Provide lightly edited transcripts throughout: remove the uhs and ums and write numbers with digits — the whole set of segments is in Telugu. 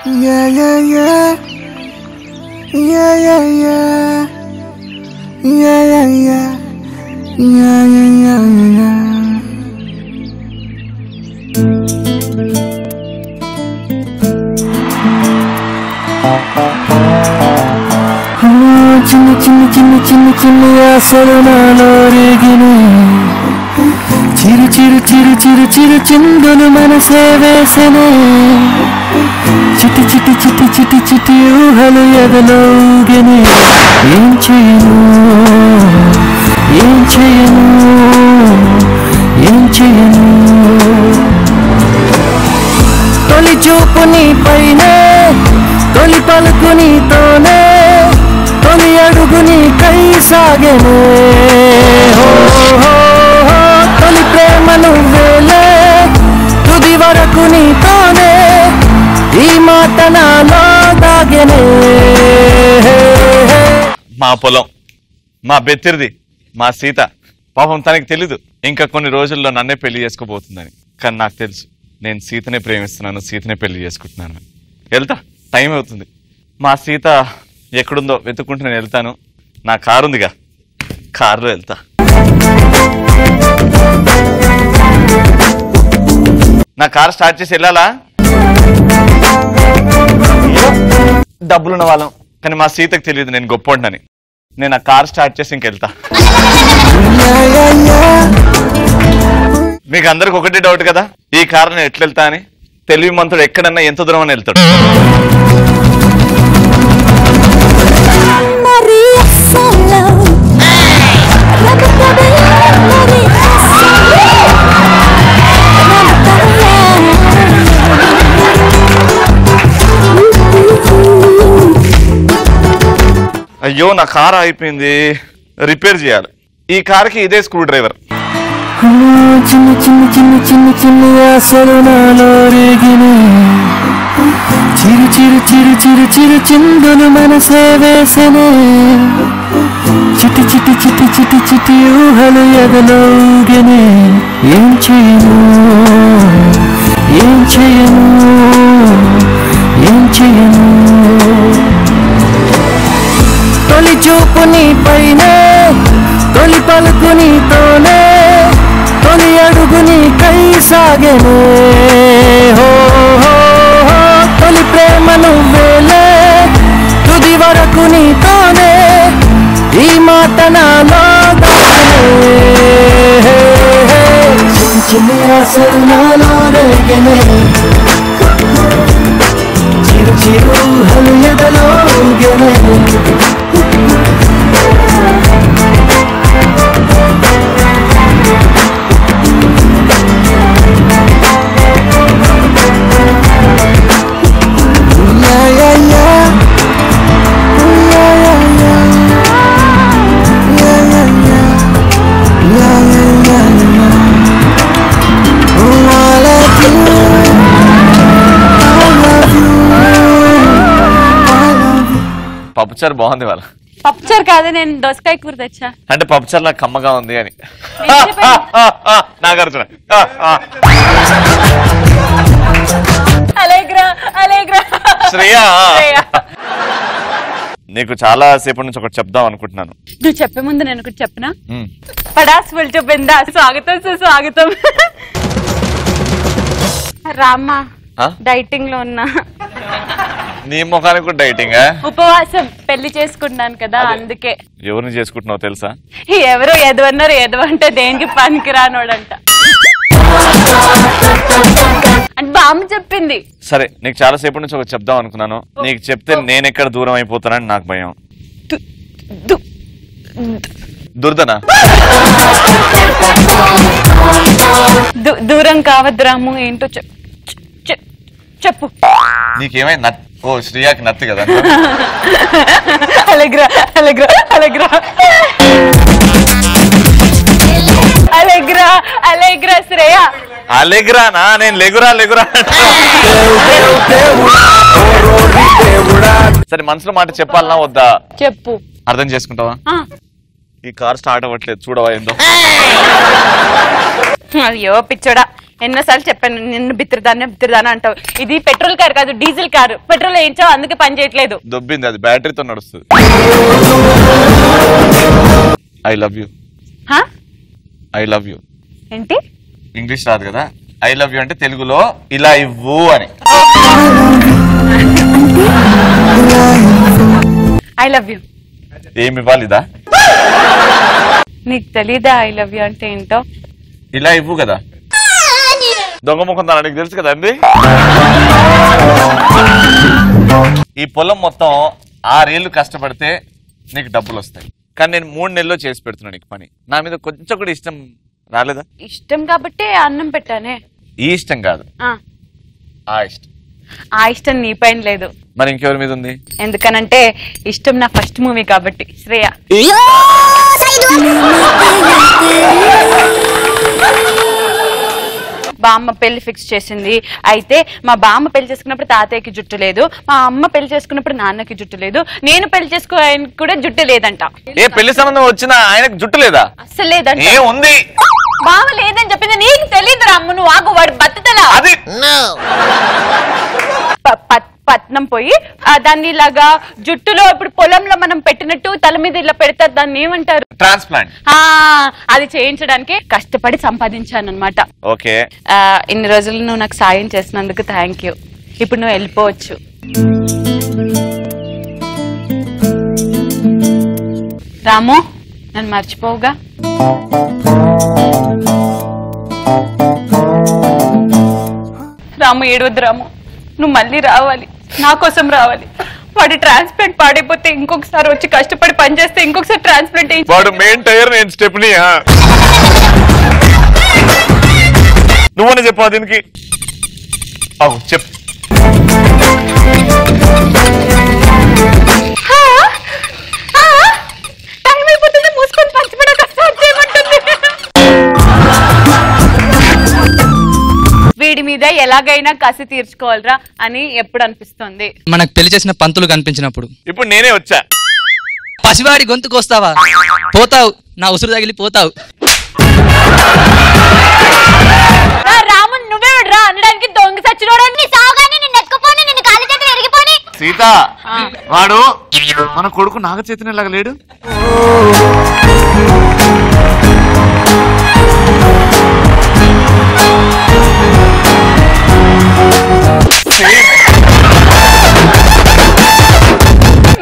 Yeah, yeah, yeah. Yeah, yeah, yeah. Yeah, yeah, yeah. Yeah, yeah, yeah, yeah. చిన్ని చిన్ని చిన్ని చిన్ని చిన్ని ఆశలు నాలో రేగిని చిరు చిరు చిరు చిరు చిరు చిందులు మనసే వేసనే చిటి చిటి చిటి చిటి చిటి ఊహలు ఎదలో ఊగనే ఏం చేయను ఏం చేయను ఏం చేయను తొలి చూపు నీ పైనే తొలి పలుకు నీతోనే తొలి అడుగు నీ కై సాగనే తొలి ప్రేమ నువ్వేలే తుది వరకు నీతోనే ఈ మాట నాలో దాగనే మా పొలం మా బెత్తిరిది మా సీత పాపం తనకి తెలీదు ఇంకా కొన్ని రోజుల్లో నన్నే పెళ్లి చేసుకోబోతుందని కానీ నాకు తెలుసు నేను సీతనే ప్రేమిస్తున్నాను సీతనే పెళ్లి చేసుకుంటున్నాను వెళ్తా టైం అవుతుంది మా సీత ఎక్కడుందో వెతుక్కుంటూ నేను వెళ్తాను నా కారు ఉందిగా కారులో వెళ్తా నా కారు స్టార్ట్ చేసి వెళ్ళాలా డబ్బులున్న వాళ్ళం కానీ మా సీతకు తెలియదు నేను గొప్పని నేను ఆ కార్ స్టార్ట్ చేసి ఇంకెళ్తా మీకు అందరికి ఒకటే డౌట్ కదా ఈ కారు నేను ఎట్లా వెళ్తా అని తెలివి మంతుడు ఎక్కడన్నా ఎంత దూరం అని వెళ్తాడు అయ్యో నా కారు అయిపోయింది రిపేర్ చేయాలి ఈ కారుకి ఇదే స్క్రూ డ్రైవర్ చిన్ని చిన్ని చిన్ని చిన్ని చిన్ని ఆశలు నాలో రేగిని చిరు చిరు చిరు చిరు చిరు చిందులు మనసే వేసనే చిటి చిటి చిటి చిటి చిటి ఊహలు ఎదలో ఊగనే ఏం చేయను ఏం చేయను ఏం చేయను తొలి చూపు నీ పైనే తొలి పలుకు నీతోనే తొలి అడుగు నీ కై సాగనే తొలి ప్రేమ నువ్వేలే తుది వరకు నీతోనే ఈ మాట నాలో దాగనే చిన్ని చిన్ని ఆశలు నాలో రేగనే చిరు చిరు ఊహలు ఎదలో ఊగనే పప్పుచారు బాగుంది వాళ్ళ పప్పుచారు కాదు నేను దోసకాయ కూర తెచ్చా అంటే పప్పుచారు నాకు కమ్మగా ఉంది అని నాగార్జున శ్రేయ నీకు చాలా సేపటి నుంచి ఒకటి చెప్దాం అనుకుంటున్నాను నువ్వు చెప్పే ముందు నేను ఒకటి చెప్పనా పడాస్ ఫుల్టో బిందా స్వాగతం సుస్వాగతం రామ్మా డైటింగ్ లో ఉన్నా నీ ముఖానికి కూడా డైటింగ్ ఉపవాసం పెళ్లి చేసుకుంటున్నాను కదా అందుకే ఎవరిని చేసుకుంటున్నావు తెలుసా ఎవరో ఎదవన్నారు ఎదవంటే దేనికి పనికి రానోడంట అంటే బామ్మ చెప్పింది సరే నీకు చాలా సేపటి నుంచి ఒకటి చెప్దాం అనుకున్నాను నీకు చెప్తే నేను ఎక్కడ దూరం అయిపోతానని నాకు భయం దుర్దనా దూరం కావద్దు రాము ఏంటో చెప్పు నీకేమైనా ఓ శ్రీయాకి నత్తి కదా అలెగ్రా అలెగ్రా అలెగ్రా అలెగ్రా అలెగ్రా శ్రేయ అలెగ్రానా నేను లెగురా లెగురా సరే మనసులో మాట చెప్పాలనా వద్దా చెప్పు అర్థం చేసుకుంటావా ఈ కార్ స్టార్ట్ అవ్వట్లేదు చూడవా ఏందో అయ్యో పిచ్చోడా ఎన్నోసార్లు చెప్పాను నిన్ను బిత్తిరిదాన్ని అంటావు. ఇది పెట్రోల్ కారు కాదు, డీజిల్ కారు. పెట్రోల్ వేయించావు, అందుకే పని చేయట్లేదు. దొబ్బింది, అది బ్యాటరీతో నడుస్తుంది. I love you. I love you ఏంటి? ఇంగ్లీష్ రాదు కదా. ఐ లవ్ యూ అంటే తెలుగులో ఇలా ఇవ్వు అని. ఐ లవ్ యూ ఏమి ఇవ్వాలిదా? నీకు తెలీదా ఐ లవ్ యూ అంటే ఏంటో? ఇలా ఇవ్వు కదా. దొంగ ముఖం దానికి నీకు తెలుసు కదా అండి. ఈ పొలం మొత్తం 6 ఏళ్ళు కష్టపడితే నీకు డబ్బులు వస్తాయి, కానీ నేను 3 నెలల్లో చేసి పెడుతున్నా నీకు పని. నా మీద కొంచెం కూడా ఇష్టం రాలేదా? ఇష్టం కాబట్టి అన్నం పెట్టానే. ఈ ఇష్టం కాదు, ఆ ఇష్టం. ఆ ఇష్టం నీ పైన లేదు, మరి ఇంకెవరి మీద ఉంది? ఎందుకనంటే ఇష్టం నా ఫస్ట్ మూవీ కాబట్టి. శ్రేయ. బామ్మ పెళ్లి ఫిక్స్ చేసింది. అయితే మా బామ్మ పెళ్లి చేసుకున్నప్పుడు తాతయ్యకి జుట్టు లేదు, మా అమ్మ పెళ్లి చేసుకున్నప్పుడు నాన్నకి జుట్టు లేదు, నేను పెళ్లి చేసుకోవడానికి కూడా జుట్టు లేదంట. ఏ పెళ్లి సంబంధం వచ్చినా ఆయనకు జుట్టు లేదా? అసలు లేదంట. ఏ ఉంది? బామ్మ లేదని చెప్పింది. నీకు తెలియదురా అమ్మ, నువ్వు ఆగు, వాడు బతుతలా. అది పట్నం పోయి దాన్ని ఇలాగా జుట్టులో ఇప్పుడు పొలంలో మనం పెట్టినట్టు తల మీద ఇలా పెడతారు, దాన్ని ఏమంటారు? ట్రాన్స్ప్లాంట్. అది చేయించడానికి కష్టపడి సంపాదించాను అనమాట. ఓకే. ఇన్ని రోజులు నువ్వు నాకు సాయం చేసినందుకు థ్యాంక్ యూ. ఇప్పుడు నువ్వు వెళ్ళిపోవచ్చు. రాము, నన్ను మర్చిపోవుగా. రాము ఏడవద్దు రాము, నువ్వు మళ్ళీ రావాలి, నా కోసం రావాలి. వాడి ట్రాన్స్ప్లాంట్ పాడైపోతే ఇంకొకసారి వచ్చి కష్టపడి పనిచేస్తే ఇంకొకసారి ట్రాన్స్ప్లాంట్ అయ్యి వాడు మెయిన్ టైర్, నేను స్టెప్నీ. నువ్వని చెప్పా దీనికి. చెప్పు. టైం అయిపోతుంది, మూసుకొని పంచిపడ కష్టం చేయమంటుంది. వీడి మీద ఎలాగైనా కసి తీర్చుకోవాలరా అని ఎప్పుడు అనిపిస్తుంది. మనకు పెళ్లి చేసిన పంతులు కనిపించినప్పుడు. ఇప్పుడు నేనే వచ్చా. పసివాడి గొంతుకు వస్తావా? పోతావు, నా ఉసురు తగిలి పోతావు. రాము నువ్వే రా అనడానికి, దొంగ సచ్చినోడని సాగాని నిన్ను ఎత్తుకుపోని, నిన్ను కాలి చేతులు ఎరిగిపోని. సీత, వాడు మన కొడుకు నాగ చైతన్యలాగా లేడు?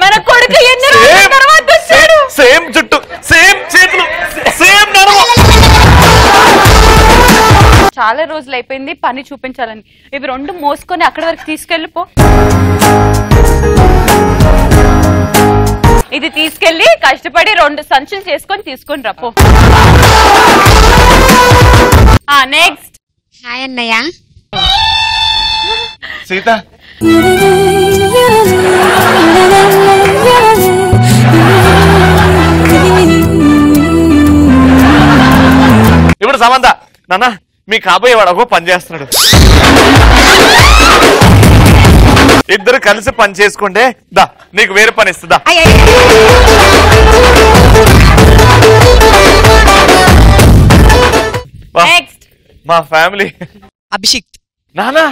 మన కొడుకు ఎన్ని రోజుల తర్వాత వచ్చాడు. సేమ్ జుట్టు, సేమ్ చేతులు, సేమ్ నడుము. చాలా రోజులు అయిపోయింది పని చూపించాలని. ఇవి 2 మోసుకొని అక్కడి వరకు తీసుకెళ్ళిపో. ఇది తీసుకెళ్లి కష్టపడి 2 సంచులు చేసుకొని తీసుకొని రాపో. నెక్స్ట్. హాయ్ అన్నయ్య. సీత, ఇప్పుడు సమంత, నాన్న మీ కాబోయే వాడు ఒక పని చేస్తున్నాడు, ఇద్దరు కలిసి పని చేసుకుంటే దా నీకు వేరే పని ఇస్తుందా? నెక్స్ట్. మా ఫ్యామిలీ. అభిషేక్. నానా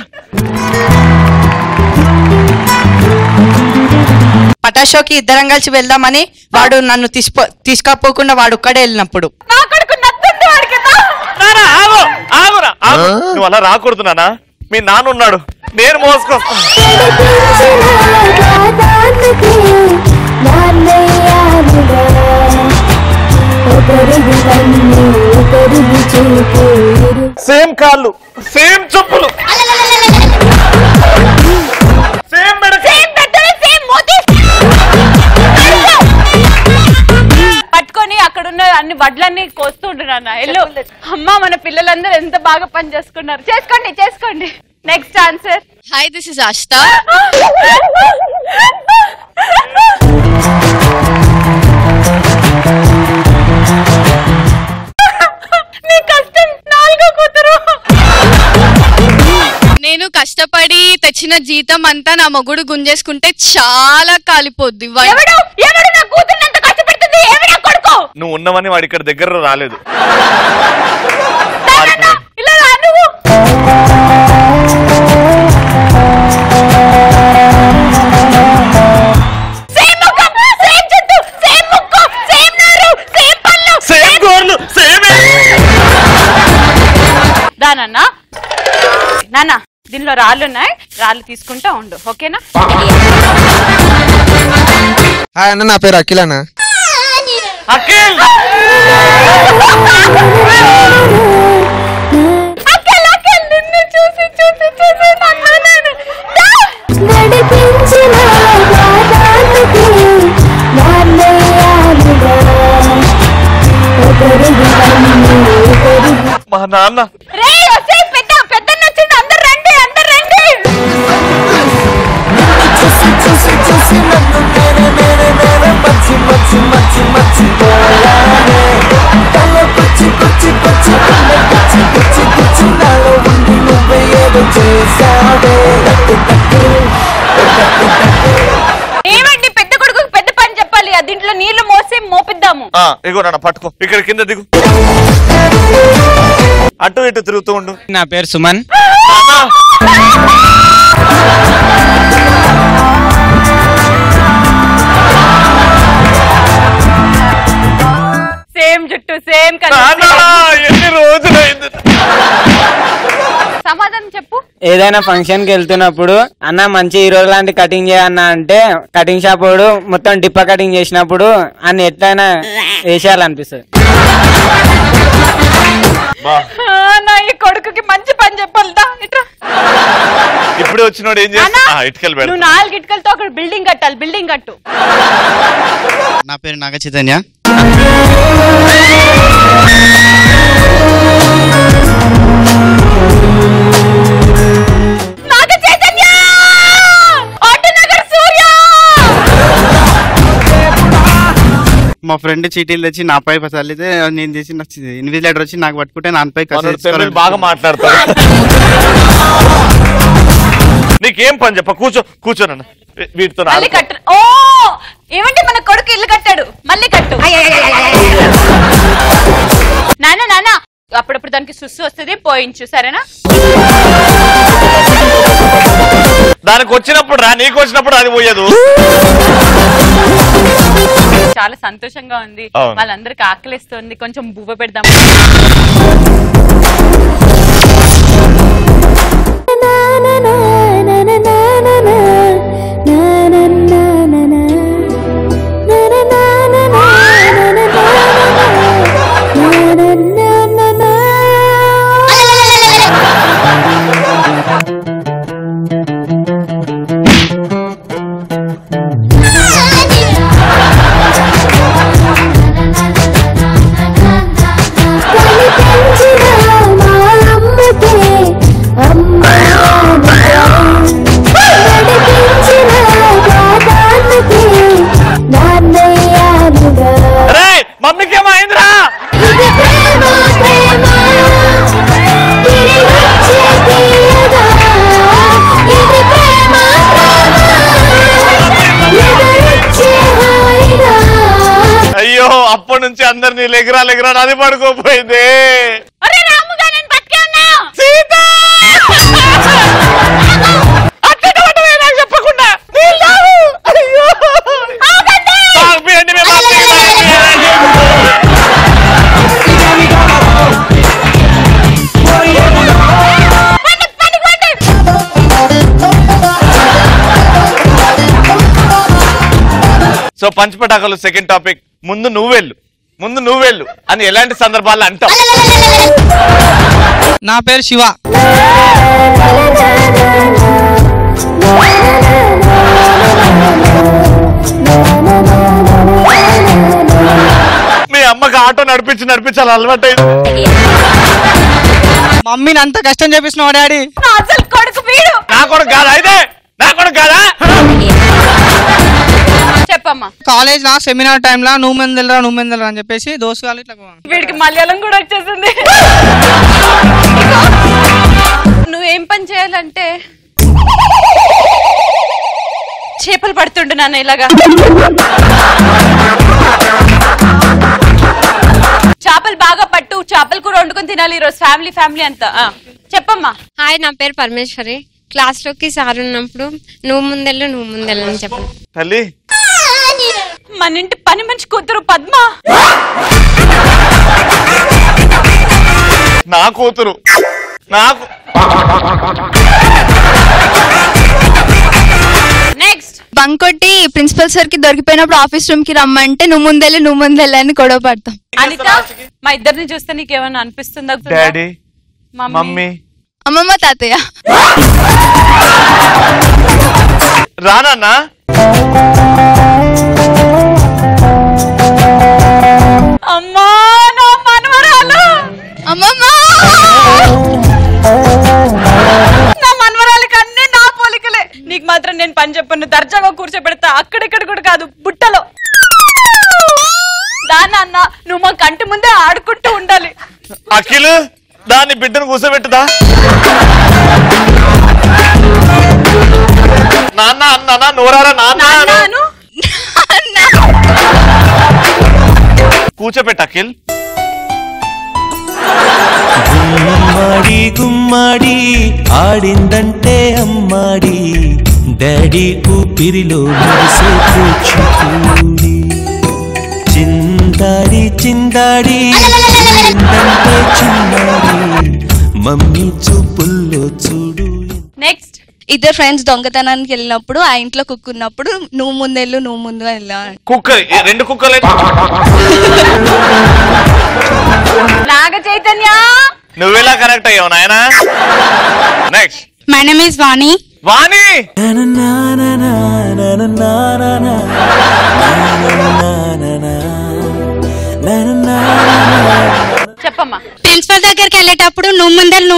పటాషోకి ఇద్దరం కలిసి వెళ్దామని వాడు నన్ను తీసుకపోకుండా వాడు ఒక్కడే వెళ్ళినప్పుడు నువ్వు అలా రాకూడదు నానా, మీ నాన్న ఉన్నాడు, నేను మోసుకొస్తాను. సేమ్ కాళ్ళు, సేమ్ చెప్పులు, సేమ్ పట్టుకొని అక్కడున్న అన్ని వడ్లన్నీ కోస్తుండ్రు నాన్న. ఎల్లు. అమ్మా మన పిల్లలందరూ ఎంత బాగా పని చేసుకున్నారు. చేసుకోండి చేసుకోండి. Next answer. Hi, this is Ashta. నీ కష్టం 4వ కూతురు. నేను కష్టపడి తెచ్చిన జీతం అంతా నా మొగుడు గుంజేసుకుంటే చాలా కాలిపోద్ది. ఎవడు ఎవడు నా కూతుర్ని అంత కష్టపెడుతుంది? ఎవడా కొడుకు? నువ్వు ఉన్నవని వాడు ఇక్కడ దగ్గర రాలేదు. ఇలా రా నువ్వు. నాన్న దీనిలో రాళ్ళు ఉన్నాయి, రాళ్ళు తీసుకుంటా ఉండు, ఓకేనా? హాయ్ అన్న, నా పేరు అఖిల్ అన్న. అఖిల్ నిన్ను చూసి చూసి చూసి మా నాన్న ఏమండి, పెద్ద కొడుకు పెద్ద పని చెప్పాలి, దీంట్లో నీళ్లు మోసి మోపిద్దాము. ఇగో నాన్న పట్టుకో, ఇక్కడ కింద దిగు, అటు ఇటు తిరుగుతూ ఉండు. నా పేరు సుమన్. సేమ్ జుట్టు, సేమ్ ఎన్ని రోజులైంది. సమాధానం చెప్పు. ఏదైనా ఫంక్షన్ కి వెళ్తున్నప్పుడు అన్న మంచి హీరో లాంటి కటింగ్ చేయన్నా అంటే కటింగ్ షాప్ వాడు మొత్తం డిప్ప కటింగ్ చేసినప్పుడు అన్ని ఎట్లయినా వేసేయాలనిపిస్తుంది. నా ఈ కొడుకుకి మంచి పని చెప్పాలిదా. ఇప్పుడు వచ్చినోడు ఏం చేస్తా, ఇటుకలు పెడతా. నువ్వు 4 ఇటుకలతో అక్కడ బిల్డింగ్ కట్టాలి, బిల్డింగ్ కట్టు. నా పేరు నాగ చైతన్య. మా ఫ్రెండ్ చీటీలు తెచ్చి నాపై చల్లితే నేను చేసి ఇన్విజిలేటర్ వచ్చి నాకు పట్టుకుంటే నాపై బాగా మాట్లాడతాడు. నీకేం పని చెప్ప, కూర్చో కూర్చోనన్న వీటితో. ఓ ఏమంటే మన కొడుకు ఇల్లు కట్టాడు, మళ్ళీ కట్టు. నాన్న నాన్న అప్పుడప్పుడు దానికి సుస్సు వస్తుంది, పోయించు, సరేనా? దానికి వచ్చినప్పుడు రా, నీకు వచ్చినప్పుడు అది పోయేదు. చాలా సంతోషంగా ఉంది, వాళ్ళందరికి ఆకలిస్తుంది, కొంచెం బువ్వ పెడదాం. మమ్మీకేమైందిరా? అయ్యో అప్పటి నుంచి అందరినీ లెగరా లెగరా అది పడుకోపోయింది. చెప్పకుండా సో పంచపటాకులు సెకండ్ టాపిక్. ముందు నువ్వెళ్ళు అని ఎలాంటి సందర్భాల్లో అంటావు? నా పేరు శివ. మీ అమ్మకి ఆటో నడిపించాలి అలవాటైంది. మమ్మీని అంత కష్టం చేపిస్తున్నావు డాడీ. నా కొడుకు కాదా అయితే? నా కొడుకు కాదా? చెప్పమ్మా. కాలేజ్ లా సెమినార్ టైమ్ లా నువ్వు మెందెలరా అని చెప్పేసి దోస్తులు ఇట్లా వీడికి మలయాళం కూడా వచ్చేసింది. నువ్వేం పని చేయాలంటే చేపలు పడుతుండు నాన్న ఇలాగా. చేపలు బాగా పట్టు, చేపలు కూడా వండుకొని తినాలి ఈరోజు ఫ్యామిలీ అంతా. చెప్పమ్మా. హాయ్, నా పేరు పరమేశ్వరి. క్లాస్ లోకి సార్ ఉన్నప్పుడు నువ్వు ముందెళ్ళు అని చెప్పండి. తల్లి మన ఇంటి పని మంచి కూతురు పద్మ. నా కూతురు నాకు. నెక్స్ట్ బంకొట్టి ప్రిన్సిపల్ సార్ కి దొరికిపోయినప్పుడు ఆఫీస్ రూమ్ కి రమ్మంటే నువ్వు ముందెళ్ళు అని గొడవ పడతాం. అనిత, మా ఇద్దరిని చూస్తే నీకేమన్నా అనిపిస్తుందా? డాడీ, మమ్మీ, అమ్మమ్మ, తాతయ్య. రానా అమ్మా నా మనవరాలు. అమ్మమ్మ, నా మనవరాలకి అన్ని నా పోలికలే. నీకు మాత్రం నేను పని చెప్పను, దర్జాగా కూర్చోబెడతా. అక్కడిక్కడ కూడా కాదు, బుట్టలో. దాన్న నువ్వు మా కంటి ముందే ఆడుకుంటూ ఉండాలి. అఖిల్, దాన్ని బిడ్డను కూర్చోబెట్టుదా? నాన్న అన్నా నోరారా నాన్న కూర్చోబెట్టు అఖిల్. గుమ్మాడి గుమ్మాడి ఆడిందంటే అమ్మాడి, డాడీ ఊపిరిలో మెరిసే కూచిపూడి. చిందాడి చిందాడి ఆడిందంటే చిన్నాడి, మమ్మీ చూపుల్లో చూడు. నెక్స్ట్, ఇద్దరు ఫ్రెండ్స్ దొంగతనానికి వెళ్ళినప్పుడు ఆ ఇంట్లో కుక్క ఉన్నప్పుడు నువ్వు ముందు వెళ్ళా. కుక్క, రెండు కుక్కలే. నాగ చైతన్య, నువ్వెలా కరెక్ట్ అయ్యావు నాయనా? నెక్స్ట్, మై నేమ్ ఇస్ వాణి. వాణి, చెప్పమ్మా. ప్రిన్సిపల్ దగ్గరికి వెళ్ళేటప్పుడు నువ్వు ముందెళ్ళు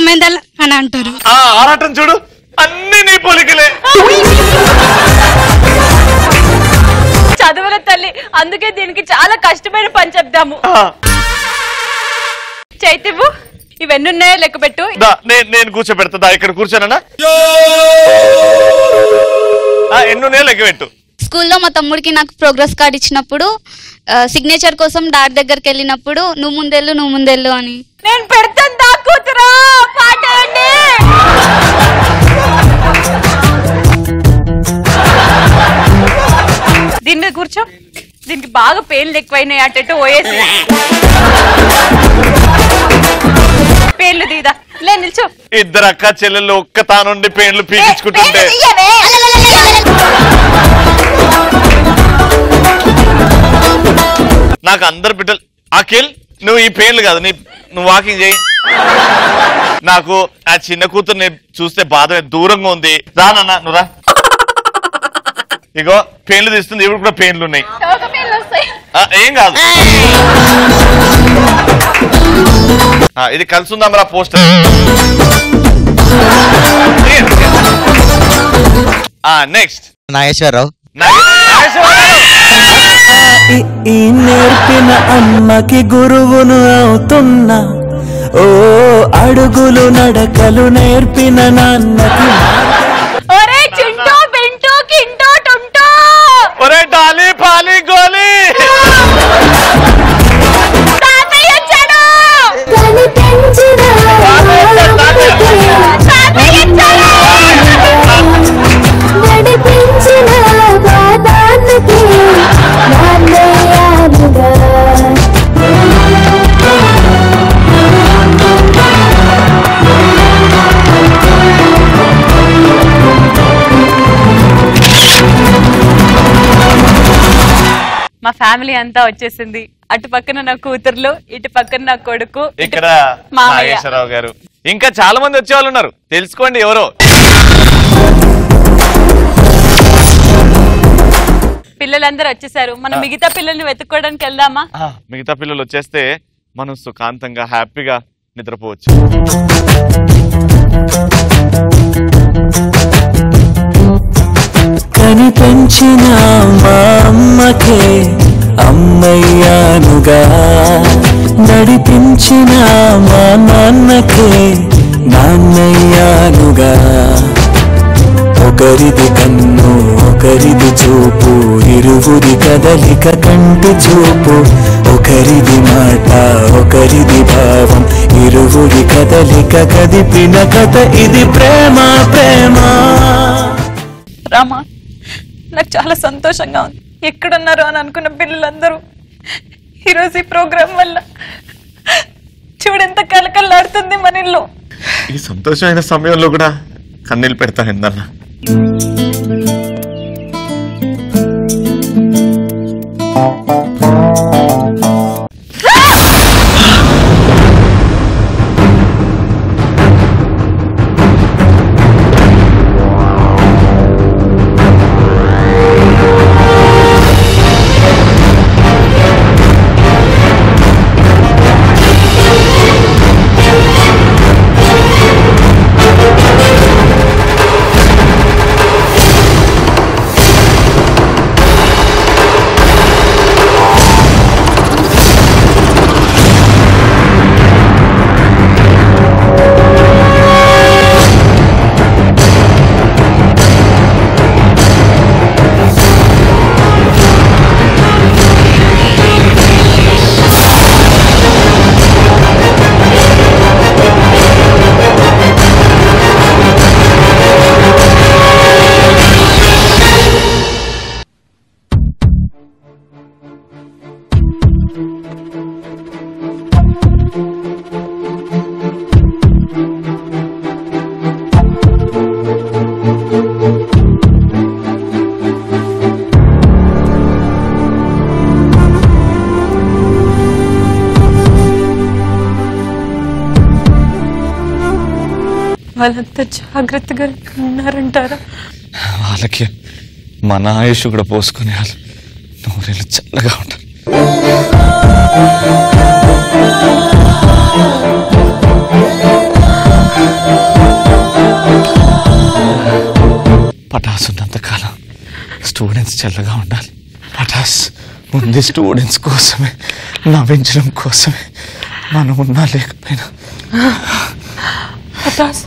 అని అంటారు. ఆరాటం చూడు, అన్ని నీ పోలికలే. చదువుల తల్లి, అందుకే దీనికి చాలా కష్టమైన పని చెప్దాము. చైతివ్వు, ఇవన్నీ ఉన్నాయో లెక్క పెట్టు. నేను కూర్చోబెడతా. ఇక్కడ కూర్చోనా? ఎన్ని ఉన్నాయో లెక్క పెట్టు. స్కూల్లో మా తమ్ముడికి నాకు ప్రోగ్రెస్ కార్డ్ ఇచ్చినప్పుడు సిగ్నేచర్ కోసం డాడ్ దగ్గరికి వెళ్ళినప్పుడు నువ్వు ముందెళ్ళు అని. నేను పెడతాను దా కూతురా, పాటండి. దీని మీద కూర్చో. దీనికి బాగా పెయిన్లు ఎక్కువైనాయి, అటు ఓయేసి. పేర్లు దీదా లే, నిల్చో. ఇద్దరు అక్క చెల్లెళ్ళు ఒక్క తానుండి పేర్లు పీకించుకుంటుంటే నాకు అందరు బిడ్డలు. అఖిల్, నువ్వు ఈ పేర్లు కాదు, నువ్వు వాకింగ్ చేయి. నాకు ఆ చిన్న కూతుర్ని చూస్తే బాధ దూరంగా ఉంది. రానన్నా నువ్వు రా. ఇగో పేర్లు తీస్తుంది, ఇప్పుడు కూడా పేర్లు ఉన్నాయి. ఏం కాదు, ఇది కలిసి ఉందాం రా పోస్టర్. నెక్స్ట్, నాగేశ్వరరావు. ఈ నేర్పిన అమ్మకి గురువును అవుతున్నా, ఓ అడుగులు నడకలు నేర్పిన నాన్నకి. ఒరే చింటూ బింటూ కింటూ టుంటూ, ఒరే డాలి పాలి గోలి. మా ఫ్యామిలీ అంతా వచ్చేసింది. అటు పక్కన నా కూతుర్లు, ఇటు పక్కన నా కొడుకు, ఇక్కడ నాగేశ్వరరావు గారు. ఇంకా చాలా మంది వచ్చే వాళ్ళు ఉన్నారు, తెలుసుకోండి ఎవరో. పిల్లలందరూ వచ్చేసారు. మనం మిగతా పిల్లల్ని వెతుక్కోవడానికి వెళ్దామా? మిగతా పిల్లలు వచ్చేస్తే మనం సుఖాంతంగా హ్యాపీగా నిద్రపోవచ్చు. కని పెంచిన మా అమ్మకే అమ్మయ్యానుగా, నడిపించిన మా నాన్నకే నాన్నయ్యానుగా. ఒకరిది కన్ను ఒకరిది చూపు, ఇరు ఇరువురి కదలిక కంటి చూపు ఒకరిది మాట ఒకరిది భావం ఇరువురి కదలిక కదిపిన కథ ఇది ప్రేమ ప్రేమ. రామా నాకు చాలా సంతోషంగా ఉంది. ఎక్కడున్నారు అని అనుకున్న పిల్లలందరూ ఈరోజు ఈ ప్రోగ్రాం వల్ల చూడెంత కలకల్లాడుతుంది మన ఇల్లు. ఈ సంతోషమైన సమయంలో కూడా కన్నీళ్ళు పెడతాను ఏందన్న. వాళ్ళంతా జాగ్రత్తగా ఉన్నారంటారా? వాళ్ళకి మన ఆయుష్ కూడా పోసుకునే వాళ్ళు నూరేళ్ళు చల్లగా ఉంటారు. పటాస్ ఉన్నంత కాలం స్టూడెంట్స్ చల్లగా ఉండాలి. పటాస్ ఉంది స్టూడెంట్స్ కోసమే, నవ్వించడం కోసమే. మనం ఉన్నా లేకపోయినా పటాస్